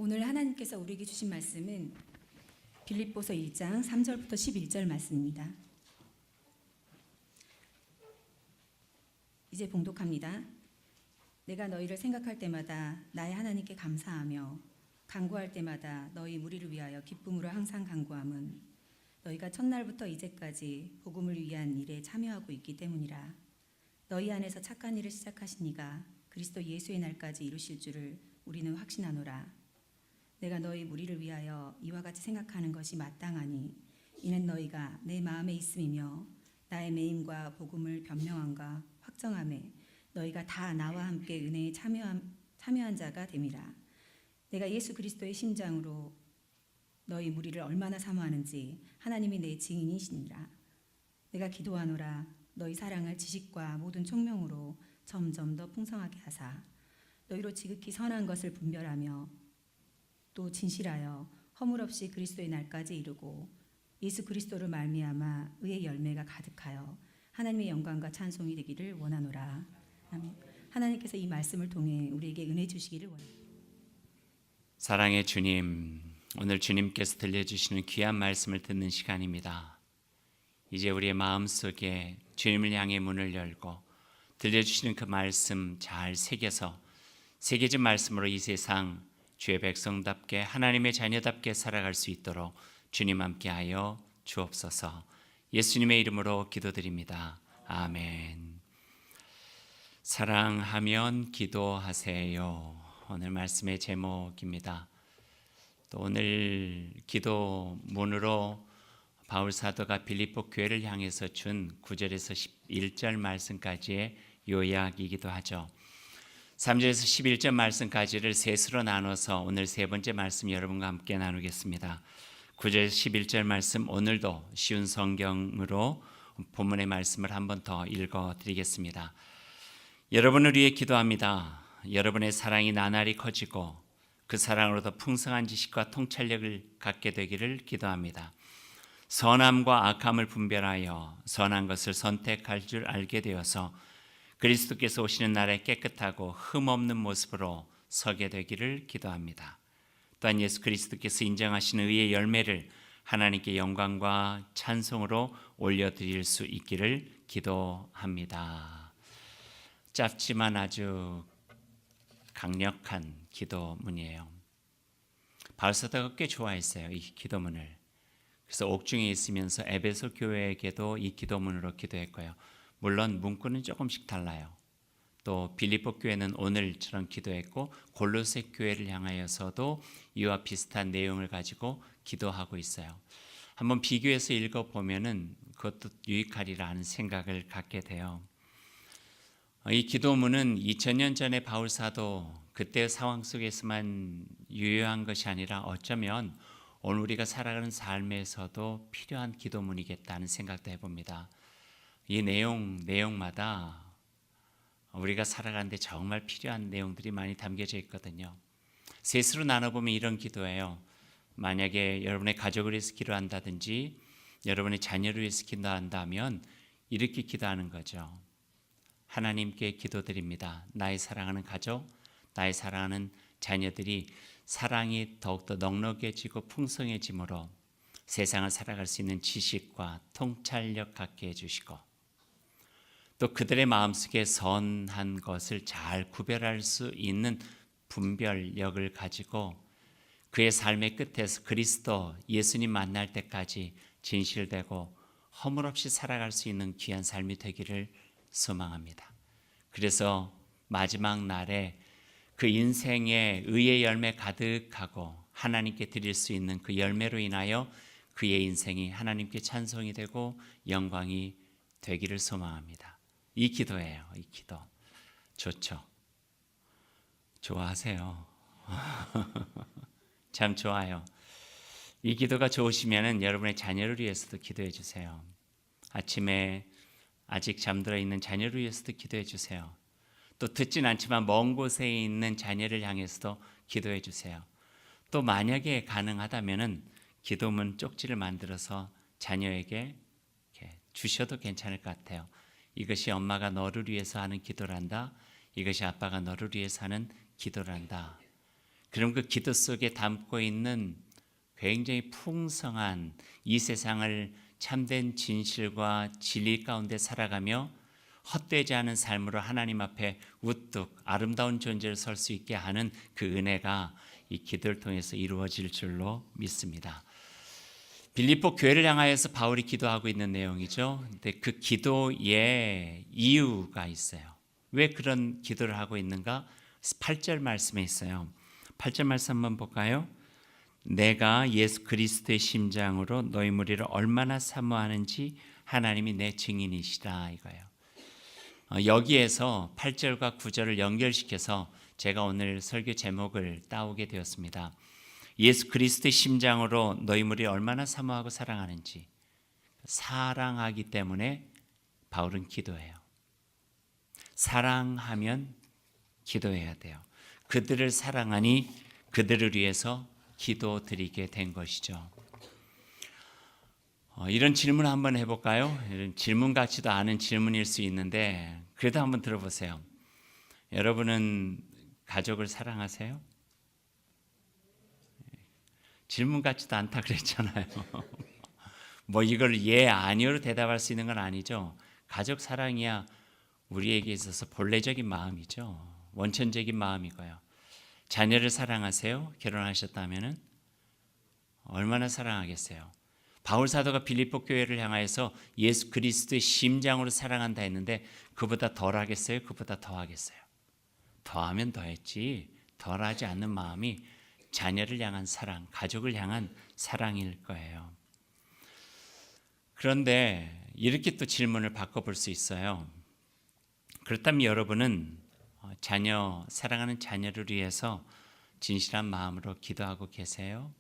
오늘 하나님께서 우리에게 주신 말씀은 빌립보서 1장 3절부터 11절 말씀입니다. 이제 봉독합니다. 내가 너희를 생각할 때마다 나의 하나님께 감사하며 간구할 때마다 너희 무리를 위하여 기쁨으로 항상 간구함은 너희가 첫날부터 이제까지 복음을 위한 일에 참여하고 있기 때문이라. 너희 안에서 착한 일을 시작하신 이가 그리스도 예수의 날까지 이루실 줄을 우리는 확신하노라. 내가 너희 무리를 위하여 이와 같이 생각하는 것이 마땅하니 이는 너희가 내 마음에 있음이며 나의 매임과 복음을 변명함과 확정함에 너희가 다 나와 함께 은혜에 참여한 자가 됨이라. 내가 예수 그리스도의 심장으로 너희 무리를 얼마나 사모하는지 하나님이 내 증인이시니라. 내가 기도하노라. 너희 사랑을 지식과 모든 총명으로 점점 더 풍성하게 하사 너희로 지극히 선한 것을 분별하며 또 진실하여 허물 없이 그리스도의 날까지 이루고 예수 그리스도로 말미암아 의의 열매가 가득하여 하나님의 영광과 찬송이 되기를 원하노라. 아멘. 하나님께서 이 말씀을 통해 우리에게 은혜 주시기를 원합니다. 사랑의 주님, 오늘 주님께서 들려주시는 귀한 말씀을 듣는 시간입니다. 이제 우리의 마음속에 주님을 향해 문을 열고 들려주시는 그 말씀 잘 새겨진 말씀으로 이 세상 주의 백성답게 하나님의 자녀답게 살아갈 수 있도록 주님 함께하여 주옵소서. 예수님의 이름으로 기도드립니다. 아멘. 사랑하면 기도하세요. 오늘 말씀의 제목입니다. 또 오늘 기도문으로 바울 사도가 빌립보 교회를 향해서 준 9절에서 11절 말씀까지의 요약이기도 하죠. 3절에서 11절 말씀까지를 셋으로 나눠서 오늘 세 번째 말씀 여러분과 함께 나누겠습니다. 9절에서 11절 말씀 오늘도 쉬운 성경으로 본문의 말씀을 한 번 더 읽어드리겠습니다. 여러분을 위해 기도합니다. 여러분의 사랑이 나날이 커지고 그 사랑으로도 풍성한 지식과 통찰력을 갖게 되기를 기도합니다. 선함과 악함을 분별하여 선한 것을 선택할 줄 알게 되어서 그리스도께서 오시는 날에 깨끗하고 흠없는 모습으로 서게 되기를 기도합니다. 또한 예수 그리스도께서 인정하시는 의의 열매를 하나님께 영광과 찬송으로 올려드릴 수 있기를 기도합니다. 짧지만 아주 강력한 기도문이에요. 바울 사도가 꽤 좋아했어요, 이 기도문을. 그래서 옥중에 있으면서 에베소 교회에게도 이 기도문으로 기도했고요. 물론 문구는 조금씩 달라요. 또 빌립보 교회는 오늘처럼 기도했고 골로새 교회를 향하여서도 이와 비슷한 내용을 가지고 기도하고 있어요. 한번 비교해서 읽어보면은 그것도 유익하리라 하는 생각을 갖게 돼요. 이 기도문은 2000년 전에 바울 사도 그때 상황 속에서만 유효한 것이 아니라 어쩌면 오늘 우리가 살아가는 삶에서도 필요한 기도문이겠다는 생각도 해봅니다. 이 내용마다 우리가 살아가는데 정말 필요한 내용들이 많이 담겨져 있거든요. 셋으로 나눠보면 이런 기도예요. 만약에 여러분의 가족을 위해서 기도한다든지 여러분의 자녀를 위해서 기도한다면 이렇게 기도하는 거죠. 하나님께 기도드립니다. 나의 사랑하는 가족, 나의 사랑하는 자녀들이 사랑이 더욱더 넉넉해지고 풍성해짐으로 세상을 살아갈 수 있는 지식과 통찰력 갖게 해주시고 또 그들의 마음속에 선한 것을 잘 구별할 수 있는 분별력을 가지고 그의 삶의 끝에서 그리스도 예수님 만날 때까지 진실되고 허물 없이 살아갈 수 있는 귀한 삶이 되기를 소망합니다. 그래서 마지막 날에 그 인생의 의의 열매 가득하고 하나님께 드릴 수 있는 그 열매로 인하여 그의 인생이 하나님께 찬송이 되고 영광이 되기를 소망합니다. 이 기도예요. 이 기도. 좋죠? 좋아하세요. 참 좋아요. 이 기도가 좋으시면 여러분의 자녀를 위해서도 기도해 주세요. 아침에 아직 잠들어 있는 자녀를 위해서도 기도해 주세요. 또 듣진 않지만 먼 곳에 있는 자녀를 향해서도 기도해 주세요. 또 만약에 가능하다면 기도문 쪽지를 만들어서 자녀에게 이렇게 주셔도 괜찮을 것 같아요. 이것이 엄마가 너를 위해서 하는 기도란다. 이것이 아빠가 너를 위해서 하는 기도란다. 그럼 그 기도 속에 담고 있는 굉장히 풍성한 이 세상을 참된 진실과 진리 가운데 살아가며 헛되지 않은 삶으로 하나님 앞에 우뚝 아름다운 존재를 설 수 있게 하는 그 은혜가 이 기도를 통해서 이루어질 줄로 믿습니다. 빌립보 교회를 향하여서 바울이 기도하고 있는 내용이죠. 근데 그 기도에 이유가 있어요. 왜 그런 기도를 하고 있는가? 8절 말씀에 있어요. 8절 말씀 한번 볼까요? 내가 예수 그리스도의 심장으로 너희 무리를 얼마나 사모하는지 하나님이 내 증인이시라 이거예요. 여기에서 8절과 9절을 연결시켜서 제가 오늘 설교 제목을 따오게 되었습니다. 예수 그리스도의 심장으로 너희 무리를 얼마나 사모하고 사랑하는지. 사랑하기 때문에 바울은 기도해요. 사랑하면 기도해야 돼요. 그들을 사랑하니 그들을 위해서 기도드리게 된 것이죠. 이런 질문 한번 해볼까요? 이런 질문 같지도 않은 질문일 수 있는데 그래도 한번 들어보세요. 여러분은 가족을 사랑하세요? 질문 같지도 않다 그랬잖아요. 뭐 이걸 예, 아니요로 대답할 수 있는 건 아니죠. 가족 사랑이야 우리에게 있어서 본래적인 마음이죠. 원천적인 마음이고요. 자녀를 사랑하세요? 결혼하셨다면은 얼마나 사랑하겠어요? 바울 사도가 빌립보 교회를 향하여서 예수 그리스도의 심장으로 사랑한다 했는데 그보다 덜 하겠어요? 그보다 더 하겠어요? 더하면 더했지 덜하지 않는 마음이 자녀를 향한 사랑, 가족을 향한 사랑일 거예요. 그런데 이렇게 또 질문을 바꿔볼 수 있어요. 그렇다면 여러분은 사랑하는 자녀를 위해서 진실한 마음으로 기도하고 계세요?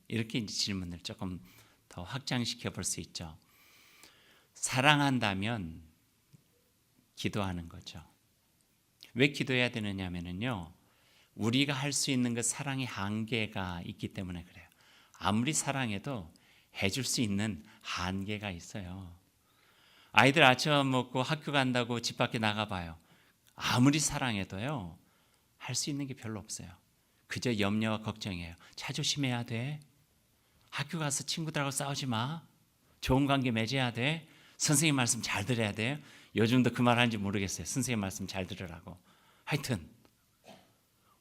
이렇게 이제 질문을 조금 더 확장시켜 볼 수 있죠. 사랑한다면 기도하는 거죠. 왜 기도해야 되느냐면요. 우리가 할 수 있는 그 사랑의 한계가 있기 때문에 그래요. 아무리 사랑해도 해줄 수 있는 한계가 있어요. 아이들 아침 먹고 학교 간다고 집 밖에 나가봐요. 아무리 사랑해도요. 할 수 있는 게 별로 없어요. 그저 염려와 걱정이에요. 차 조심해야 돼. 학교 가서 친구들하고 싸우지 마. 좋은 관계 맺어야 돼. 선생님 말씀 잘 들어야 돼요. 요즘도 그 말 하는지 모르겠어요. 선생님 말씀 잘 들으라고. 하여튼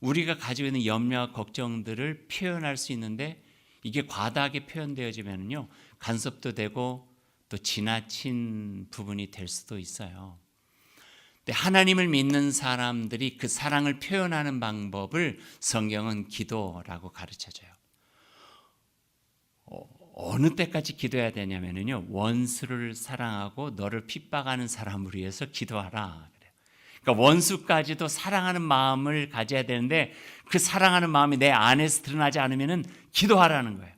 우리가 가지고 있는 염려와 걱정들을 표현할 수 있는데 이게 과다하게 표현되어지면요 간섭도 되고 또 지나친 부분이 될 수도 있어요. 근데 하나님을 믿는 사람들이 그 사랑을 표현하는 방법을 성경은 기도라고 가르쳐줘요. 어느 때까지 기도해야 되냐면요 원수를 사랑하고 너를 핍박하는 사람을 위해서 기도하라. 그러니까 원수까지도 사랑하는 마음을 가져야 되는데 그 사랑하는 마음이 내 안에서 드러나지 않으면 기도하라는 거예요.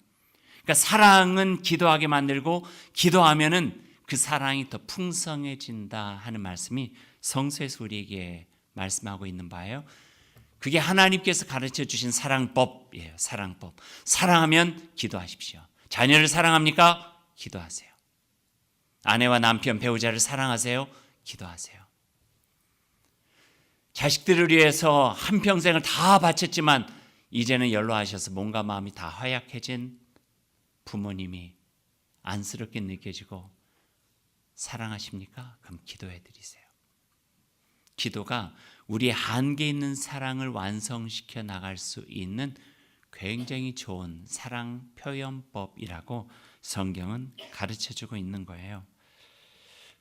그러니까 사랑은 기도하게 만들고 기도하면은 그 사랑이 더 풍성해진다 하는 말씀이 성서에서 우리에게 말씀하고 있는 바예요. 그게 하나님께서 가르쳐 주신 사랑법이에요. 사랑법. 사랑하면 기도하십시오. 자녀를 사랑합니까? 기도하세요. 아내와 남편, 배우자를 사랑하세요? 기도하세요. 자식들을 위해서 한평생을 다 바쳤지만 이제는 연로하셔서 몸과 마음이 다 허약해진 부모님이 안쓰럽게 느껴지고 사랑하십니까? 그럼 기도해 드리세요. 기도가 우리의 한계 있는 사랑을 완성시켜 나갈 수 있는 굉장히 좋은 사랑 표현법이라고 성경은 가르쳐주고 있는 거예요.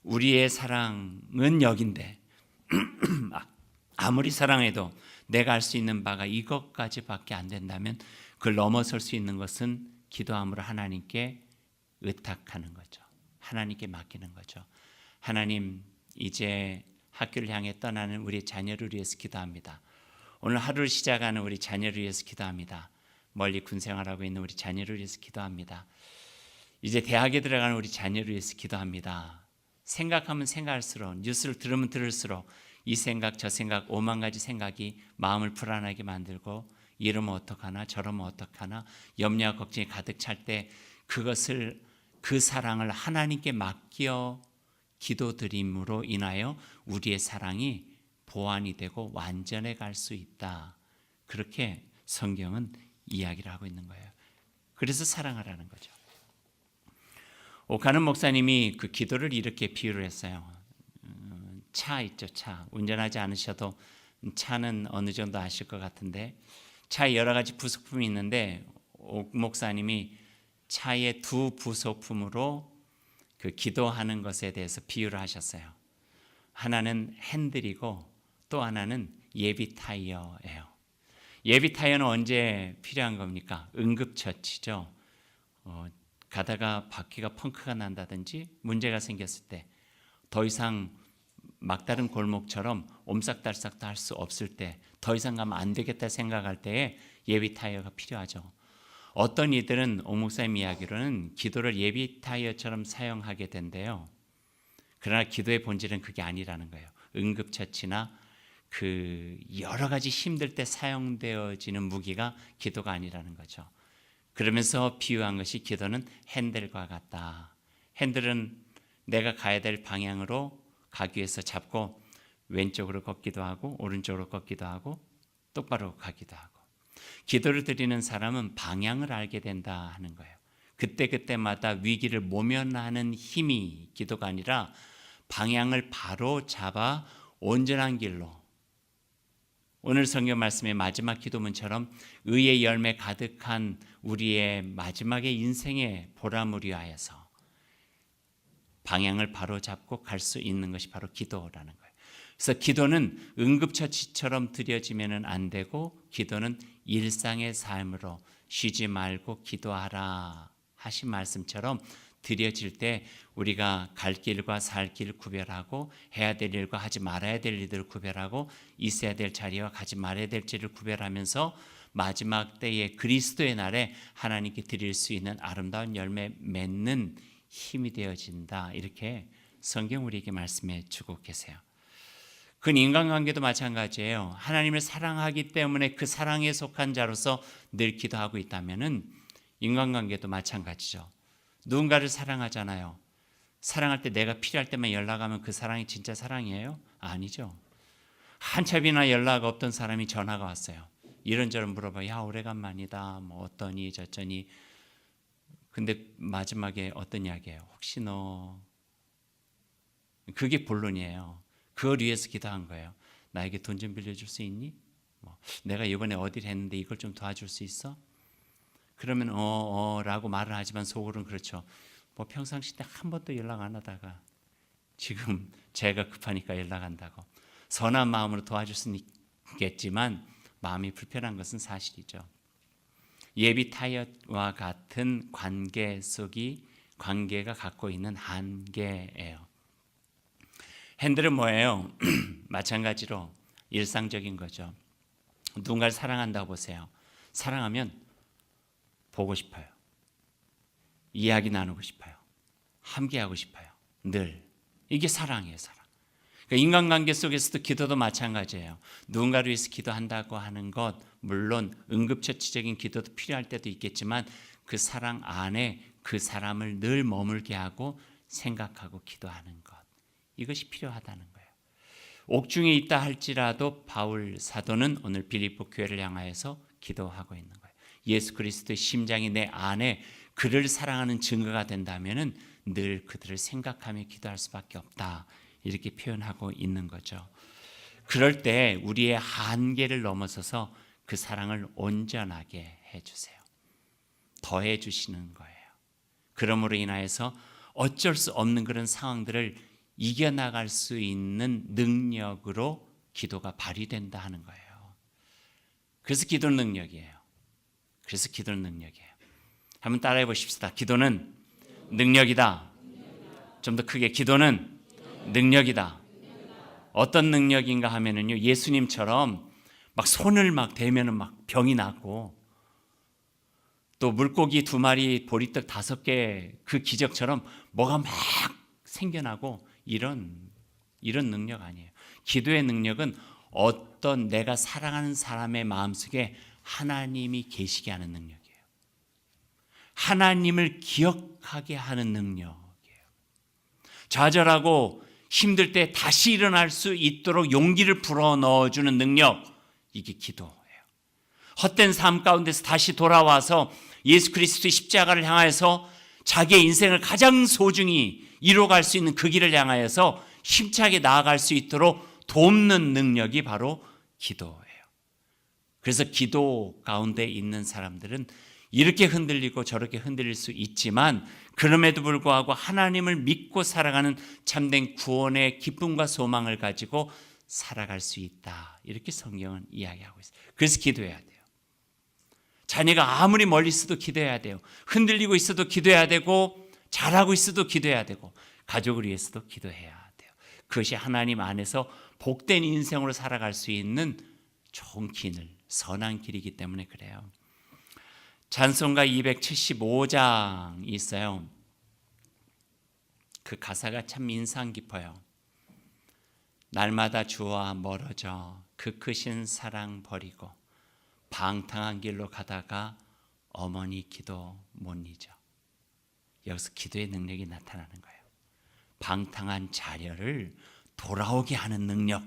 우리의 사랑은 여긴데 아무리 사랑해도 내가 할 수 있는 바가 이것까지밖에 안 된다면 그걸 넘어설 수 있는 것은 기도함으로 하나님께 의탁하는 거죠. 하나님께 맡기는 거죠. 하나님, 이제 학교를 향해 떠나는 우리 자녀를 위해서 기도합니다. 오늘 하루를 시작하는 우리 자녀를 위해서 기도합니다. 멀리 군생활하고 있는 우리 자녀를 위해서 기도합니다. 이제 대학에 들어가는 우리 자녀를 위해서 기도합니다. 생각하면 생각할수록, 뉴스를 들으면 들을수록 이 생각 저 생각 5만 가지 생각이 마음을 불안하게 만들고 이러면 어떡하나 저러면 어떡하나 염려와 걱정이 가득 찰 때 그것을 그 사랑을 하나님께 맡겨 기도드림으로 인하여 우리의 사랑이 보완이 되고 완전해 갈 수 있다. 그렇게 성경은 이야기를 하고 있는 거예요. 그래서 사랑하라는 거죠. 오카는 목사님이 그 기도를 이렇게 비유를 했어요. 차 있죠, 차. 운전하지 않으셔도 차는 어느 정도 아실 것 같은데 차에 여러 가지 부속품이 있는데 옥 목사님이 차의 두 부속품으로 그 기도하는 것에 대해서 비유를 하셨어요. 하나는 핸들이고 또 하나는 예비 타이어예요. 예비 타이어는 언제 필요한 겁니까? 응급처치죠. 가다가 바퀴가 펑크가 난다든지 문제가 생겼을 때 더 이상 막다른 골목처럼 옴싹달싹도 할 수 없을 때 더 이상 가면 안 되겠다 생각할 때에 예비 타이어가 필요하죠. 어떤 이들은 옥 목사님 이야기로는 기도를 예비 타이어처럼 사용하게 된대요. 그러나 기도의 본질은 그게 아니라는 거예요. 응급처치나 그 여러 가지 힘들 때 사용되어지는 무기가 기도가 아니라는 거죠. 그러면서 비유한 것이 기도는 핸들과 같다. 핸들은 내가 가야 될 방향으로 가기 위해서 잡고 왼쪽으로 걷기도 하고 오른쪽으로 걷기도 하고 똑바로 가기도 하고, 기도를 드리는 사람은 방향을 알게 된다 하는 거예요. 그때그때마다 위기를 모면하는 힘이 기도가 아니라 방향을 바로 잡아 온전한 길로, 오늘 성경 말씀의 마지막 기도문처럼 의의 열매 가득한 우리의 마지막의 인생의 보람을 위하여서 방향을 바로 잡고 갈 수 있는 것이 바로 기도라는 거예요. 그래서 기도는 응급처치처럼 드려지면 안 되고, 기도는 일상의 삶으로 쉬지 말고 기도하라 하신 말씀처럼 드려질 때 우리가 갈 길과 살 길을 구별하고, 해야 될 일과 하지 말아야 될 일들을 구별하고, 있어야 될 자리와 가지 말아야 될 자리를 구별하면서 마지막 때에 그리스도의 날에 하나님께 드릴 수 있는 아름다운 열매 맺는 힘이 되어진다. 이렇게 성경 우리에게 말씀해 주고 계세요. 그 인간관계도 마찬가지예요. 하나님을 사랑하기 때문에 그 사랑에 속한 자로서 늘 기도하고 있다면은 인간관계도 마찬가지죠. 누군가를 사랑하잖아요. 사랑할 때 내가 필요할 때만 연락하면 그 사랑이 진짜 사랑이에요? 아니죠. 한참이나 연락 없던 사람이 전화가 왔어요. 이런저런 물어봐요. 야, 오래간만이다. 뭐 어떠니 저쩌니. 근데 마지막에 어떤 이야기예요? 혹시 너, 그게 본론이에요. 그걸 위해서 기도한 거예요. 나에게 돈 좀 빌려줄 수 있니? 내가 이번에 어디를 했는데 이걸 좀 도와줄 수 있어? 그러면 라고 말을 하지만 속으로는 그렇죠. 뭐 평상시 때 한 번도 연락 안 하다가 지금 제가 급하니까 연락한다고. 선한 마음으로 도와줄 수는 있겠지만 마음이 불편한 것은 사실이죠. 예비 타이어와 같은 관계 속이 관계가 갖고 있는 한계예요. 핸들은 뭐예요? 마찬가지로 일상적인 거죠. 누군가를 사랑한다고 보세요. 사랑하면 보고 싶어요. 이야기 나누고 싶어요. 함께하고 싶어요. 늘. 이게 사랑이에요, 사랑. 그러니까 인간관계 속에서도 기도도 마찬가지예요. 누군가를 위해서 기도한다고 하는 것, 물론 응급처치적인 기도도 필요할 때도 있겠지만 그 사랑 안에 그 사람을 늘 머물게 하고 생각하고 기도하는 것, 이것이 필요하다는 거예요. 옥중에 있다 할지라도 바울 사도는 오늘 빌립보 교회를 향하여서 기도하고 있는 거예요. 예수 그리스도의 심장이 내 안에 그를 사랑하는 증거가 된다면 늘 그들을 생각하며 기도할 수밖에 없다. 이렇게 표현하고 있는 거죠. 그럴 때 우리의 한계를 넘어서서 그 사랑을 온전하게 해주세요. 더해 주시는 거예요. 그러므로 인하여서 어쩔 수 없는 그런 상황들을 이겨나갈 수 있는 능력으로 기도가 발휘된다 하는 거예요. 그래서 기도는 능력이에요. 그래서 기도는 능력이에요. 한번 따라해 보십시다. 기도는 능력이다. 좀 더 크게, 기도는 능력이다. 어떤 능력인가 하면은요, 예수님처럼 막 손을 막 대면은 막 병이 낫고, 또 물고기 2마리 보리떡 5개 그 기적처럼 뭐가 막 생겨나고, 이런 능력 아니에요. 기도의 능력은 어떤 내가 사랑하는 사람의 마음속에 하나님이 계시게 하는 능력이에요. 하나님을 기억하게 하는 능력이에요. 좌절하고 힘들 때 다시 일어날 수 있도록 용기를 불어넣어주는 능력, 이게 기도예요. 헛된 삶 가운데서 다시 돌아와서 예수 그리스도의 십자가를 향하여서 자기의 인생을 가장 소중히 이루어갈 수 있는 그 길을 향하여서 힘차게 나아갈 수 있도록 돕는 능력이 바로 기도예요. 그래서 기도 가운데 있는 사람들은 이렇게 흔들리고 저렇게 흔들릴 수 있지만 그럼에도 불구하고 하나님을 믿고 살아가는 참된 구원의 기쁨과 소망을 가지고 살아갈 수 있다. 이렇게 성경은 이야기하고 있어요. 그래서 기도해야 돼요. 자녀가 아무리 멀리 있어도 기도해야 돼요. 흔들리고 있어도 기도해야 되고 잘하고 있어도 기도해야 되고 가족을 위해서도 기도해야 돼요. 그것이 하나님 안에서 복된 인생으로 살아갈 수 있는 좋은 길, 선한 길이기 때문에 그래요. 찬송가 275장 있어요. 그 가사가 참 인상 깊어요. 날마다 주와 멀어져 그 크신 사랑 버리고 방탕한 길로 가다가 어머니 기도 못 잊어. 여기서 기도의 능력이 나타나는 거예요. 방탕한 자녀를 돌아오게 하는 능력,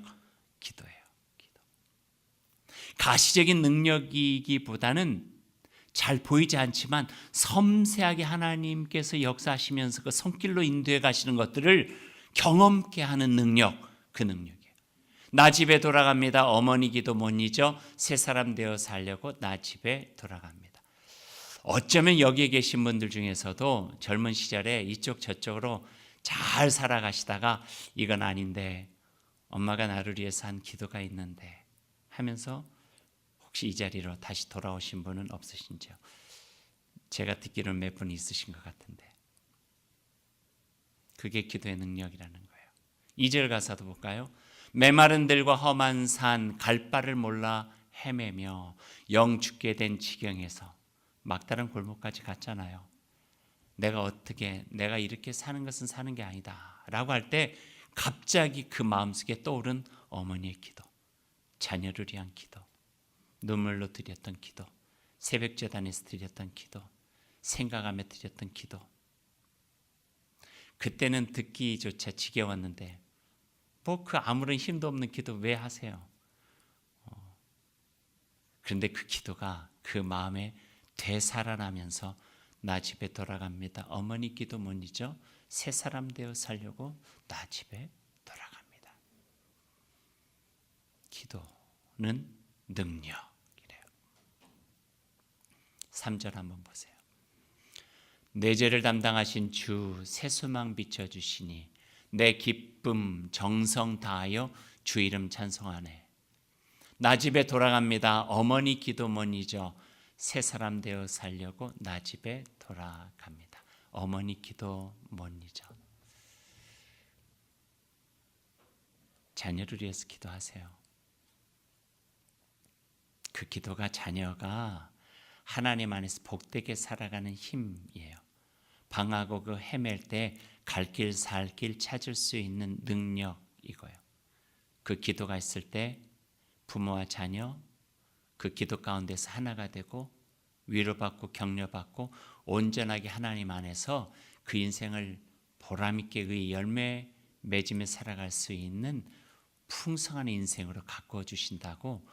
기도예요. 기도. 가시적인 능력이기보다는 잘 보이지 않지만 섬세하게 하나님께서 역사하시면서 그 손길로 인도해 가시는 것들을 경험케 하는 능력, 그 능력이에요. 나 집에 돌아갑니다. 어머니 기도 못 잊어 새 사람 되어 살려고 나 집에 돌아갑니다. 어쩌면 여기에 계신 분들 중에서도 젊은 시절에 이쪽 저쪽으로 잘 살아가시다가 이건 아닌데 엄마가 나를 위해서 한 기도가 있는데 하면서 혹시 이 자리로 다시 돌아오신 분은 없으신지요? 제가 듣기로는 몇 분 있으신 것 같은데 그게 기도의 능력이라는 거예요. 2절 가사도 볼까요? 메마른 들과 험한 산 갈 바를 몰라 헤매며 영 죽게 된 지경에서 막다른 골목까지 갔잖아요. 내가 이렇게 사는 것은 사는 게 아니다 라고 할 때 갑자기 그 마음속에 떠오른 어머니의 기도, 자녀를 위한 기도, 눈물로 드렸던 기도, 새벽제단에서 드렸던 기도, 생각하며 드렸던 기도. 그때는 듣기조차 지겨웠는데 뭐 그 아무런 힘도 없는 기도 왜 하세요? 그런데 그 기도가 그 마음에 되살아나면서 나 집에 돌아갑니다. 어머니 기도 못 잊어 새 사람 되어 살려고 나 집에 돌아갑니다. 기도는 능력이래요. 3절 한번 보세요. 내 죄를 담당하신 주 새 소망 비춰주시니 내 기쁨 정성 다하여 주 이름 찬송하네. 나 집에 돌아갑니다. 어머니 기도 못 잊어 새 사람 되어 살려고 나 집에 돌아갑니다. 어머니 기도 못 잊어. 자녀를 위해서 기도하세요. 그 기도가 자녀가 하나님 안에서 복되게 살아가는 힘이에요. 방하고 그 헤맬 때 갈 길 살 길 찾을 수 있는 능력 이거예요. 그 기도가 있을 때 부모와 자녀 그 기도 가운데서 하나가 되고 위로받고 격려받고 온전하게 하나님 안에서 그 인생을 보람있게 의 열매 맺으며 살아갈 수 있는 풍성한 인생으로 가꾸어 주신다고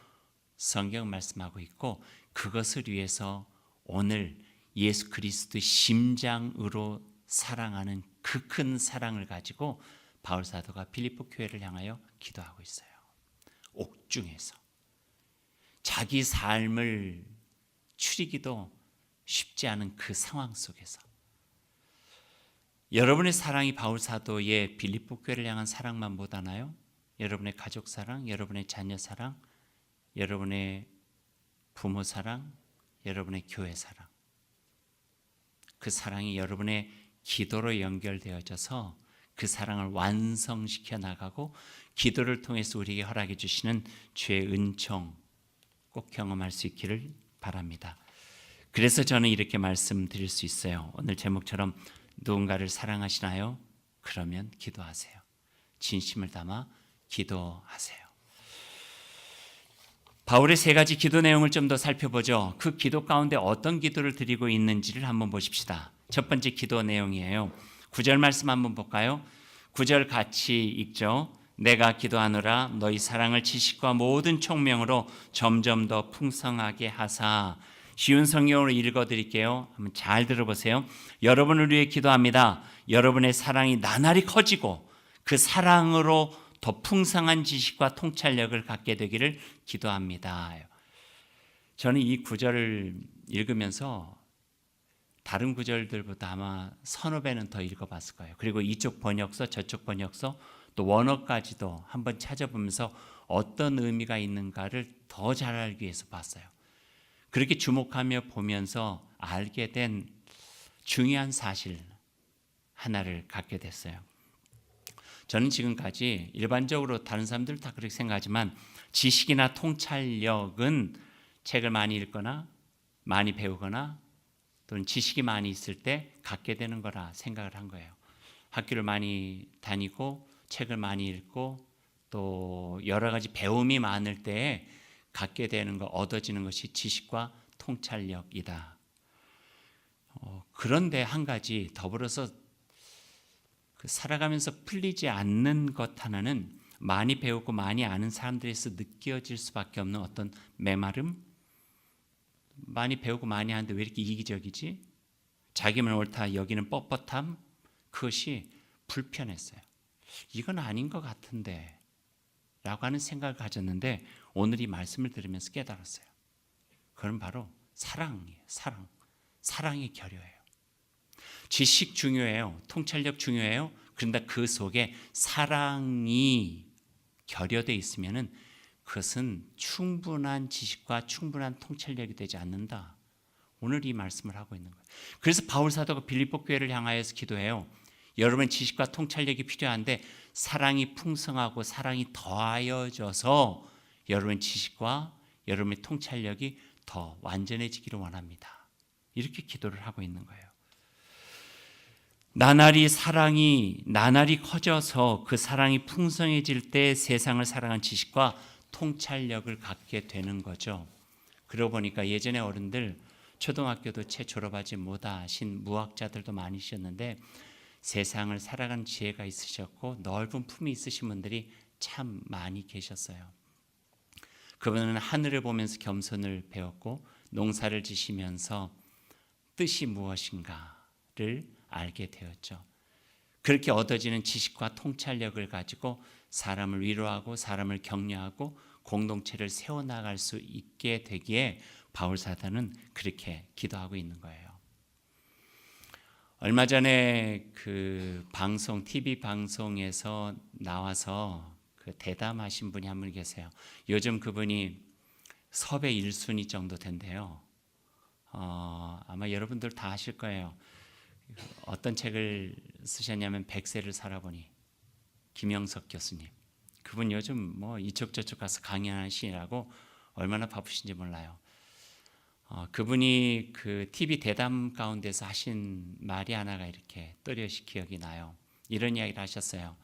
성경 말씀하고 있고 그것을 위해서 오늘 예수 그리스도의 심장으로 사랑하는 그 큰 사랑을 가지고 바울 사도가 빌립보 교회를 향하여 기도하고 있어요. 옥중에서 자기 삶을 추리기도 쉽지 않은 그 상황 속에서 여러분의 사랑이 바울 사도의 빌립보 교회를 향한 사랑만 못하나요? 여러분의 가족 사랑, 여러분의 자녀 사랑, 여러분의 부모 사랑, 여러분의 교회 사랑. 그 사랑이 여러분의 기도로 연결되어져서 그 사랑을 완성시켜 나가고 기도를 통해서 우리에게 허락해 주시는 주의 은총 꼭 경험할 수 있기를 바랍니다. 그래서 저는 이렇게 말씀드릴 수 있어요. 오늘 제목처럼 누군가를 사랑하시나요? 그러면 기도하세요. 진심을 담아 기도하세요. 바울의 세 가지 기도 내용을 좀 더 살펴보죠. 그 기도 가운데 어떤 기도를 드리고 있는지를 한번 보십시다. 첫 번째 기도 내용이에요. 9절 말씀 한번 볼까요? 9절 같이 읽죠. 내가 기도하노라 너희 사랑을 지식과 모든 총명으로 점점 더 풍성하게 하사. 쉬운 성경으로 읽어드릴게요. 한번 잘 들어보세요. 여러분을 위해 기도합니다. 여러분의 사랑이 나날이 커지고 그 사랑으로 더 풍성한 지식과 통찰력을 갖게 되기를 기도합니다. 저는 이 구절을 읽으면서 다른 구절들보다 아마 서너 배는 더 읽어봤을 거예요. 그리고 이쪽 번역서 저쪽 번역서 또 원어까지도 한번 찾아보면서 어떤 의미가 있는가를 더 잘 알기 위해서 봤어요. 그렇게 주목하며 보면서 알게 된 중요한 사실 하나를 갖게 됐어요. 저는 지금까지 일반적으로 다른 사람들 다 그렇게 생각하지만 지식이나 통찰력은 책을 많이 읽거나 많이 배우거나 또는 지식이 많이 있을 때 갖게 되는 거라 생각을 한 거예요. 학교를 많이 다니고 책을 많이 읽고 또 여러 가지 배움이 많을 때 갖게 되는 거, 얻어지는 것이 지식과 통찰력이다. 그런데 한 가지 더불어서 살아가면서 풀리지 않는 것 하나는 많이 배우고 많이 아는 사람들에서 느껴질 수밖에 없는 어떤 메마름? 많이 배우고 많이 하는데 왜 이렇게 이기적이지? 자기만 옳다 여기는 뻣뻣함? 그것이 불편했어요. 이건 아닌 것 같은데 라고 하는 생각을 가졌는데 오늘 이 말씀을 들으면서 깨달았어요. 그건 바로 사랑이에요. 사랑의 결여예요. 지식 중요해요. 통찰력 중요해요. 그런데 그 속에 사랑이 결여되어 있으면은 그것은 충분한 지식과 충분한 통찰력이 되지 않는다. 오늘 이 말씀을 하고 있는 거예요. 그래서 바울 사도가 빌립보 교회를 향하여서 기도해요. 여러분 지식과 통찰력이 필요한데 사랑이 풍성하고 사랑이 더하여져서 여러분 지식과 여러분의 통찰력이 더 완전해지기를 원합니다. 이렇게 기도를 하고 있는 거예요. 나날이 사랑이 나날이 커져서 그 사랑이 풍성해질 때 세상을 살아가는 지식과 통찰력을 갖게 되는 거죠. 그러고 보니까 예전에 어른들 초등학교도 채 졸업하지 못하신 무학자들도 많으셨는데 세상을 살아가는 지혜가 있으셨고 넓은 품이 있으신 분들이 참 많이 계셨어요. 그분은 하늘을 보면서 겸손을 배웠고 농사를 지시면서 뜻이 무엇인가를 알게 되었죠. 그렇게 얻어지는 지식과 통찰력을 가지고 사람을 위로하고 사람을 격려하고 공동체를 세워나갈 수 있게 되기에 바울 사도는 그렇게 기도하고 있는 거예요. 얼마 전에 그 방송, TV 방송에서 나와서 그 대담하신 분이 한 분 계세요. 요즘 그분이 섭외 1순위 정도 된대요. 아마 여러분들 다 아실 거예요. 어떤 책을 쓰셨냐면 백세를 살아보니 김영석 교수님. 그분 요즘 뭐 이쪽 저쪽 가서 강연하시라고 얼마나 바쁘신지 몰라요. 그분이 그 TV 대담 가운데서 하신 말이 하나가 이렇게 또렷이 기억이 나요. 이런 이야기를 하셨어요.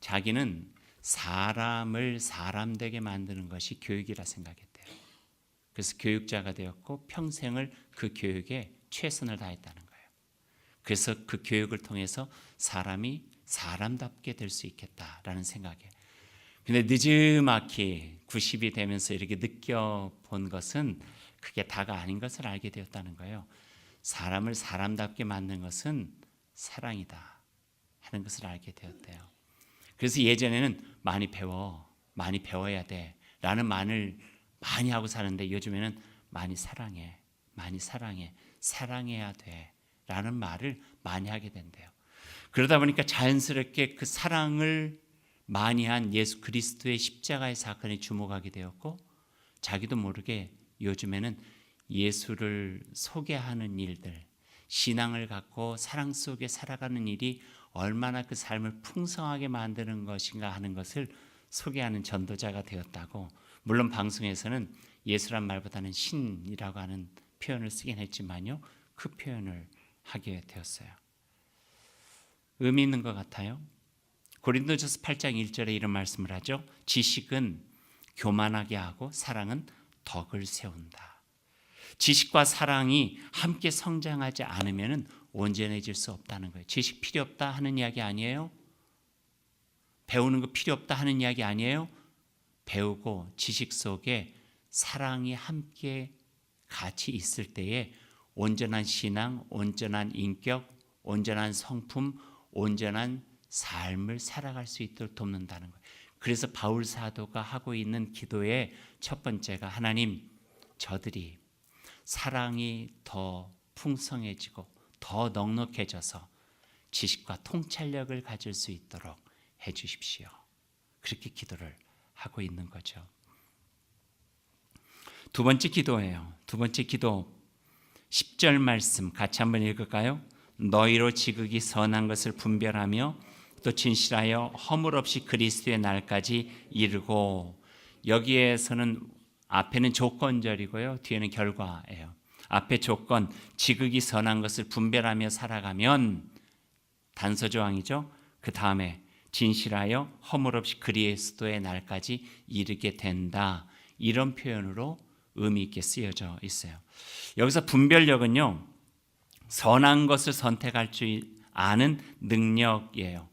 자기는 사람을 사람 되게 만드는 것이 교육이라 생각했대요. 그래서 교육자가 되었고 평생을 그 교육에 최선을 다했다는 거예요. 그래서 그 교육을 통해서 사람이 사람답게 될 수 있겠다라는 생각에. 근데 늦지막히 90이 되면서 이렇게 느껴본 것은 그게 다가 아닌 것을 알게 되었다는 거예요. 사람을 사람답게 만든 것은 사랑이다 하는 것을 알게 되었대요. 그래서 예전에는 많이 배워야 돼 라는 말을 많이 하고 사는데 요즘에는 많이 사랑해, 사랑해야 돼 라는 말을 많이 하게 된대요. 그러다 보니까 자연스럽게 그 사랑을 많이 한 예수 그리스도의 십자가의 사건에 주목하게 되었고 자기도 모르게 요즘에는 예수를 소개하는 일들, 신앙을 갖고 사랑 속에 살아가는 일이 얼마나 그 삶을 풍성하게 만드는 것인가 하는 것을 소개하는 전도자가 되었다고. 물론 방송에서는 예수란 말보다는 신이라고 하는 표현을 쓰긴 했지만요. 그 표현을 하게 되었어요. 의미 있는 것 같아요. 고린도전서 8장 1절에 이런 말씀을 하죠. 지식은 교만하게 하고 사랑은 덕을 세운다. 지식과 사랑이 함께 성장하지 않으면 온전해질 수 없다는 거예요. 지식 필요 없다 하는 이야기 아니에요. 배우는 거 필요 없다 하는 이야기 아니에요. 배우고 지식 속에 사랑이 함께 같이 있을 때에 온전한 신앙, 온전한 인격, 온전한 성품, 온전한 삶을 살아갈 수 있도록 돕는다는 거예요. 그래서 바울 사도가 하고 있는 기도의 첫 번째가 하나님, 저들이 사랑이 더 풍성해지고 더 넉넉해져서 지식과 통찰력을 가질 수 있도록 해 주십시오. 그렇게 기도를 하고 있는 거죠. 두 번째 기도예요. 두 번째 기도 10절 말씀 같이 한번 읽을까요? 너희로 지극히 선한 것을 분별하며 또 진실하여 허물 없이 그리스도의 날까지 이르고, 여기에서는 앞에는 조건절이고요, 뒤에는 결과예요. 앞에 조건, 지극히 선한 것을 분별하며 살아가면 단서조항이죠. 그 다음에 진실하여 허물 없이 그리스도의 날까지 이르게 된다. 이런 표현으로 의미 있게 쓰여져 있어요. 여기서 분별력은요, 선한 것을 선택할 줄 아는 능력이에요.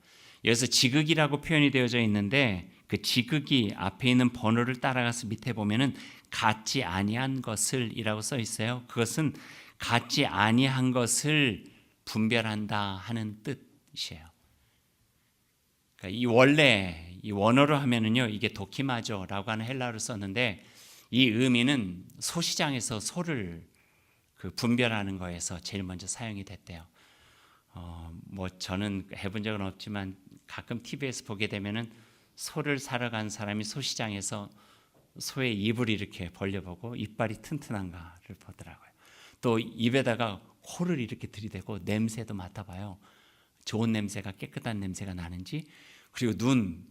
여기서 지극이라고 표현이 되어져 있는데 그 지극이 앞에 있는 번호를 따라가서 밑에 보면은 같지 아니한 것을 이라고 써 있어요. 그것은 같지 아니한 것을 분별한다 하는 뜻이에요. 그러니까 이 원어로 하면은요, 이게 도키마조라고 하는 헬라어를 썼는데 이 의미는 소시장에서 소를 분별하는 거에서 제일 먼저 사용이 됐대요. 뭐 저는 해본 적은 없지만 가끔 TV에서 보게 되면은 소를 사러 간 사람이 소시장에서 소의 입을 이렇게 벌려보고 이빨이 튼튼한가를 보더라고요. 또 입에다가 코를 이렇게 들이대고 냄새도 맡아봐요. 좋은 냄새가, 깨끗한 냄새가 나는지. 그리고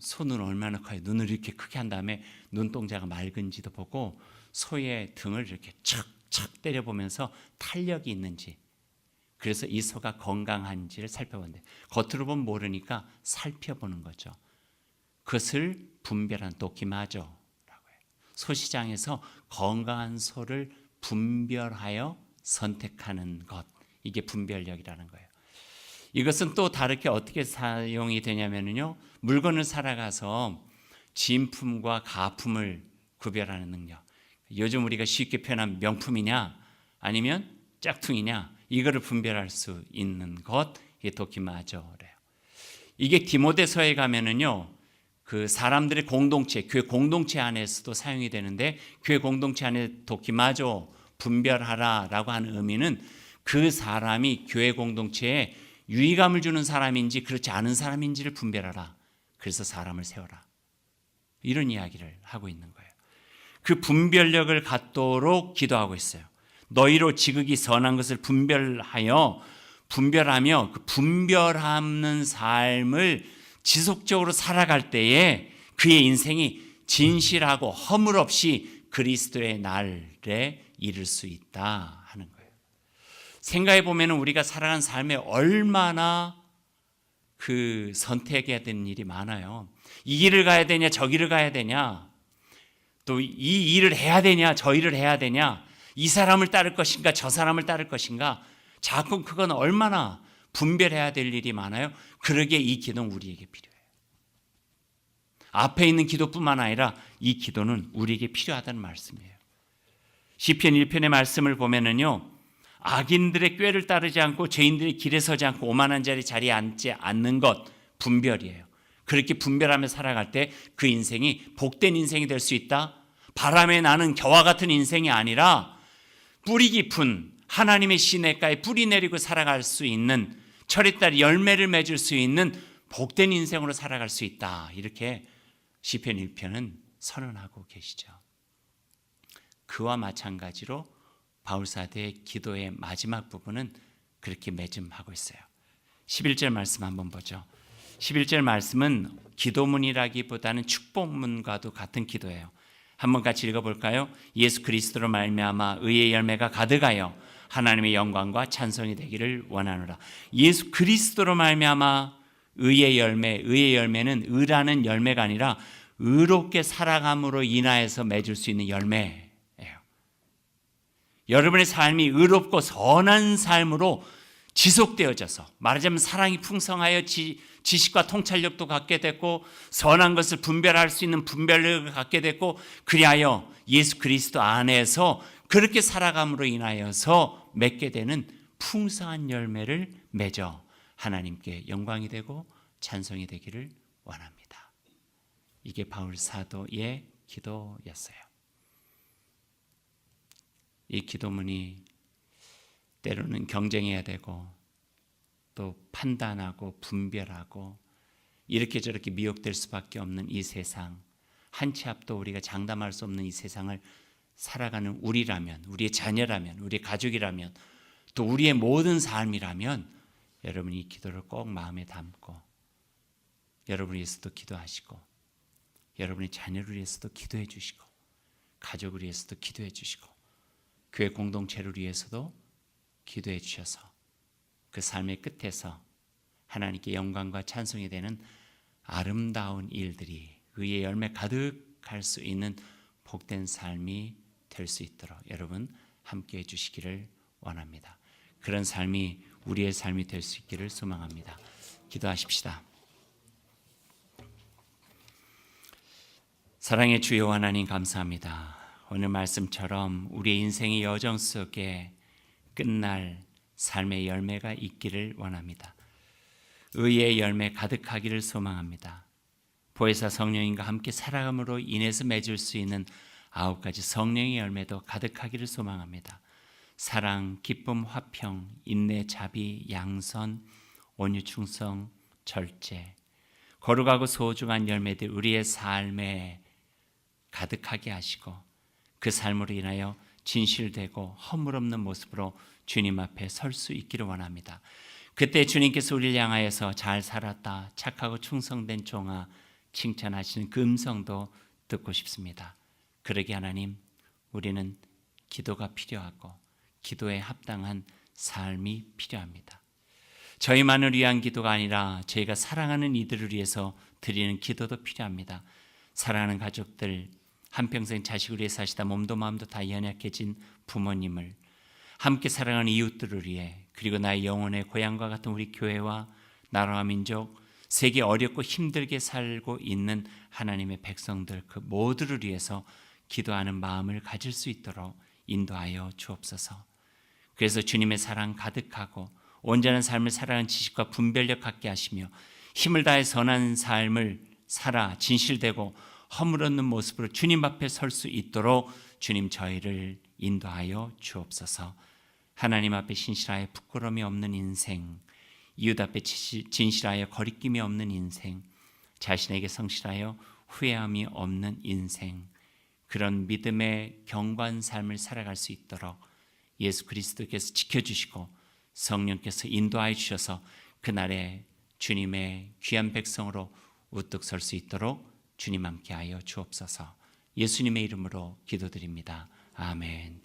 소눈 얼마나 커요. 눈을 이렇게 크게 한 다음에 눈동자가 맑은지도 보고 소의 등을 이렇게 척척 때려보면서 탄력이 있는지, 그래서 이 소가 건강한지를 살펴본대. 겉으로 보면 모르니까 살펴보는 거죠. 그것을 분별한 도키마조라고 해요. 소시장에서 건강한 소를 분별하여 선택하는 것, 이게 분별력이라는 거예요. 이것은 또 다르게 어떻게 사용이 되냐면요, 물건을 사러 가서 진품과 가품을 구별하는 능력. 요즘 우리가 쉽게 표현한 명품이냐 아니면 짝퉁이냐, 이거를 분별할 수 있는 것, 이게 도키마조래요. 이게 디모데서에 가면은요, 그 사람들의 공동체, 교회 공동체 안에서도 사용이 되는데, 교회 공동체 안에 도키마조, 분별하라라고 하는 의미는 그 사람이 교회 공동체에 유의감을 주는 사람인지 그렇지 않은 사람인지를 분별하라. 그래서 사람을 세워라. 이런 이야기를 하고 있는 거예요. 그 분별력을 갖도록 기도하고 있어요. 너희로 지극히 선한 것을 분별하며 그 분별하는 삶을 지속적으로 살아갈 때에 그의 인생이 진실하고 허물 없이 그리스도의 날에 이를 수 있다 하는 거예요. 생각해 보면 우리가 살아가는 삶에 얼마나 선택해야 되는 일이 많아요. 이 길을 가야 되냐, 저 길을 가야 되냐, 또 이 일을 해야 되냐, 저 일을 해야 되냐, 이 사람을 따를 것인가, 저 사람을 따를 것인가, 자꾸 그건 얼마나 분별해야 될 일이 많아요. 그러기에 이 기도는 우리에게 필요해요. 앞에 있는 기도뿐만 아니라 이 기도는 우리에게 필요하다는 말씀이에요. 시편 1편의 말씀을 보면은요, 악인들의 꾀를 따르지 않고 죄인들의 길에 서지 않고 오만한 자리에 앉지 않는 것, 분별이에요. 그렇게 분별하며 살아갈 때 그 인생이 복된 인생이 될 수 있다. 바람에 나는 겨와 같은 인생이 아니라 뿌리 깊은 하나님의 시냇가에 뿌리 내리고 살아갈 수 있는, 철에 따라 열매를 맺을 수 있는 복된 인생으로 살아갈 수 있다. 이렇게 시편 1편은 선언하고 계시죠. 그와 마찬가지로 바울사도의 기도의 마지막 부분은 그렇게 매짐하고 있어요. 11절 말씀 한번 보죠. 11절 말씀은 기도문이라기보다는 축복문과도 같은 기도예요. 한번 같이 읽어볼까요? 예수 그리스도로 말미암아 의의 열매가 가득하여 하나님의 영광과 찬송이 되기를 원하노라. 예수 그리스도로 말미암아 의의 열매는 의라는 열매가 아니라 의롭게 살아감으로 인하여서 맺을 수 있는 열매예요. 여러분의 삶이 의롭고 선한 삶으로 지속되어져서, 말하자면 사랑이 풍성하여 지식과 통찰력도 갖게 됐고, 선한 것을 분별할 수 있는 분별력을 갖게 됐고, 그리하여 예수 그리스도 안에서 그렇게 살아감으로 인하여서 맺게 되는 풍성한 열매를 맺어 하나님께 영광이 되고 찬송이 되기를 원합니다. 이게 바울 사도의 기도였어요. 이 기도문이 때로는 경쟁해야 되고, 또 판단하고 분별하고 이렇게 저렇게 미혹될 수밖에 없는 이 세상, 한 치 앞도 우리가 장담할 수 없는 이 세상을 살아가는 우리라면, 우리의 자녀라면, 우리의 가족이라면, 또 우리의 모든 삶이라면 여러분이 이 기도를 꼭 마음에 담고 여러분을 위해서도 기도하시고, 여러분의 자녀를 위해서도 기도해 주시고, 가족을 위해서도 기도해 주시고, 교회 공동체를 위해서도 기도해 주셔서 그 삶의 끝에서 하나님께 영광과 찬송이 되는 아름다운 일들이, 의의 열매 가득할 수 있는 복된 삶이 될 수 있도록 여러분 함께 해 주시기를 원합니다. 그런 삶이 우리의 삶이 될 수 있기를 소망합니다. 기도하십시다. 사랑의 주여 하나님, 감사합니다. 오늘 말씀처럼 우리의 인생의 여정 속에 끝날 삶의 열매가 있기를 원합니다. 의의 열매 가득하기를 소망합니다. 보혜사 성령님과 함께 살아감으로 인해서 맺을 수 있는 9가지 성령의 열매도 가득하기를 소망합니다. 사랑, 기쁨, 화평, 인내, 자비, 양선, 온유, 충성, 절제, 거룩하고 소중한 열매들 우리의 삶에 가득하게 하시고, 그 삶으로 인하여 진실되고 허물없는 모습으로 주님 앞에 설 수 있기를 원합니다. 그때 주님께서 우리를 향하여서 잘 살았다, 착하고 충성된 종아, 칭찬하시는 그 음성도 듣고 싶습니다. 그러게 하나님, 우리는 기도가 필요하고 기도에 합당한 삶이 필요합니다. 저희만을 위한 기도가 아니라 저희가 사랑하는 이들을 위해서 드리는 기도도 필요합니다. 사랑하는 가족들, 한평생 자식을 위해 사시다 몸도 마음도 다 연약해진 부모님을, 함께 사랑하는 이웃들을 위해, 그리고 나의 영혼의 고향과 같은 우리 교회와 나라와 민족, 세계 어렵고 힘들게 살고 있는 하나님의 백성들, 그 모두를 위해서 기도하는 마음을 가질 수 있도록 인도하여 주옵소서. 그래서 주님의 사랑 가득하고 온전한 삶을 살아가는 지식과 분별력 갖게 하시며, 힘을 다해 선한 삶을 살아 진실되고 허물 없는 모습으로 주님 앞에 설 수 있도록 주님 저희를 인도하여 주옵소서. 하나님 앞에 신실하여 부끄러움이 없는 인생, 이웃 앞에 진실하여 거리낌이 없는 인생, 자신에게 성실하여 후회함이 없는 인생, 그런 믿음의 경고한 삶을 살아갈 수 있도록 예수 그리스도께서 지켜주시고 성령께서 인도하여 주셔서 그날에 주님의 귀한 백성으로 우뚝 설 수 있도록 주님 함께하여 주옵소서. 예수님의 이름으로 기도드립니다. 아멘.